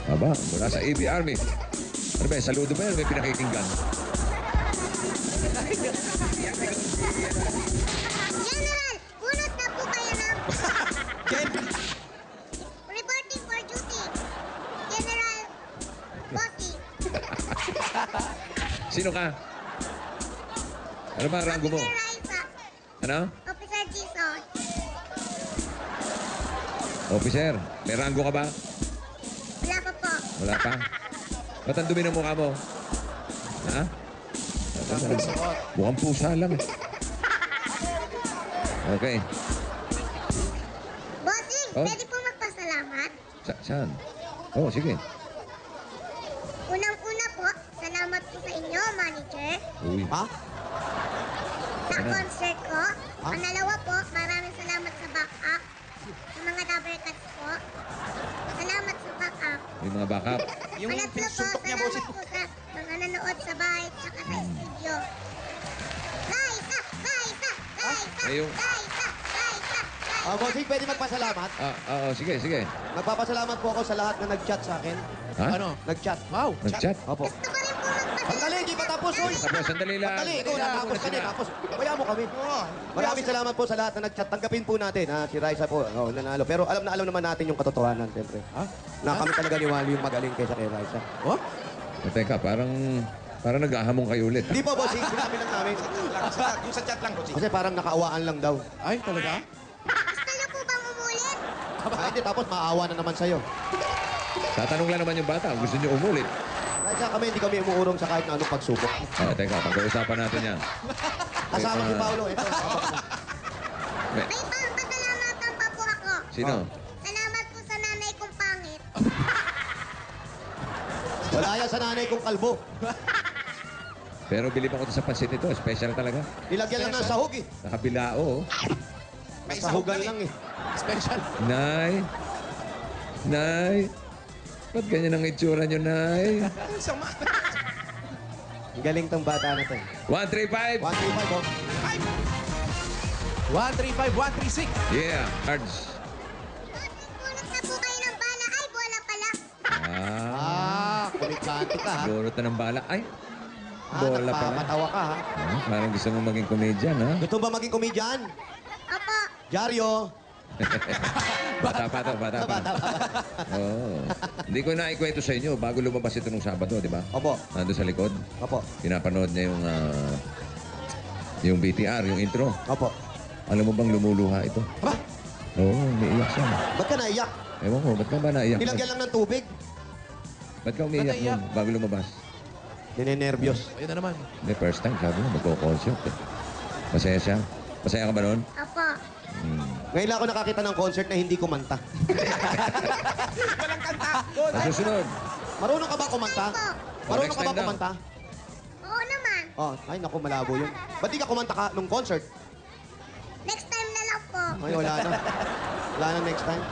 Aba, mula sa AB Army. Ano ba, saludo ba yan? May pinakikinggan. General, bunot na po kayo ng Ken, reporting for duty. General Bossy. Sino ka? Ano ba ang rango mo? Officer Raisa. Ano? Officer Jason. Officer, may rango ka ba? Wala pa po. Wala pa? Ba't ang dumi ng mukha mo? Ha? Mukhang pusa lang. Okay. Bossing, Oh. pwede po magpasalamat? Saan? Oh, sige. Unang-una po, salamat po sa inyo, manager. Uy. ha? Sa Ano? concert ko. Pangalawa po, maraming salamat sa backup. Sa mga Dabber Cats po. Salamat sa backup. May mga backup. Yung Pangatlo po, pinasumpok niya, salamat bossing. po sa mga nanonood sa bahay at saka sa studio. Raisa! Raisa! Raisa! Ay, yung- Raisa! Raisa! Ah, bossing, pwede magpasalamat? Oo, sige, sige. Nagpapasalamat po ako sa lahat na nag-chat sa akin. Ha? Ano? Nag-chat. Wow. Nag-chat? Opo. Gusto ko rin po magpasalamat. Sandali, hindi pa tapos, oy! Tapos, sandali lang. Sandali, ikaw Sandali lang natapos muna ka sila. din. Tapos, kaya mo kami. Maraming salamat po sa lahat na nag-chat. Tanggapin po natin, ha? Si Raisa po, nanalo. Pero alam na alam naman natin yung katotohanan, siyempre. Ha? Na kami talaga ni Wally yung magaling kaysa kay Raisa. Oh? Teka, parang nag-ahamong kayo ulit. Hindi po, bossing. Sinabi lang namin. Yung sa chat lang, bossing. Kasi parang nakaawaan lang daw. Ay, talaga? Gusto niyo po bang umulit? Hindi, tapos maawa na naman sa'yo. Tatanong lang naman yung bata. Gusto niyo umulit? Kaya kami, hindi kami umuurong sa kahit na anong pagsubok. Teka, pag-uusapan natin yan. Kasama si Paolo, ito. May- May pasalamatan pa po ako. Sino? Salamat po sa nanay kong pangit. Wala yan sa nanay kong kalbo. Pero bilib ako sa pansit ito. Special talaga. Nilagyan lang ng sahog eh. Nakabilao. May sahog Sahugan lang lang eh. Special. Nay. Nay. Ba't ganyan ang itsura niyo, Nay? Ang sama. Ang galing tong bata na to. 135. 135, oh. 135, 136. Yeah, cards. Bunot na po kayo ng bala. Ay, bola pala. Kumikanti ka ha. Borot na ng bala. Ay, bola pala. Nagpapatawa ka ha. Parang gusto mo maging comedian, ha? Gusto ba maging komedyan? Opo. Jaryo. Bata pa to, bata pa. Bata pa. Oo. Hindi ko na ikwento sa inyo bago lumabas ito nung Sabado, di ba? Opo. Nandun sa likod. Opo. Pinapanood niya yung BTR, yung intro. Opo. Alam mo bang lumuluha ito? Aba, Oo, umiiyak siya. ba't ka naiyak? Ewan ko, ba't ka ba naiyak? Nilagyan lang ng tubig. Ba't ka umiiyak Ba't naiyak? nun bago lumabas? Ninenervyos. Ayun na naman. The first time, sabi mo, magko-concert. Eh. Masaya siya? Masaya ka ba nun? Opo. Ngayon lang ako nakakita ng concert na hindi kumanta. Walang kanta. Sa susunod. Marunong ka ba kumanta? Marunong next ka ba time daw. kumanta? Oo naman. Oh, ay naku, malabo yun. Ba't di ka kumanta ka nung concert? Next time na lang po. Ay, wala na. Wala na next time.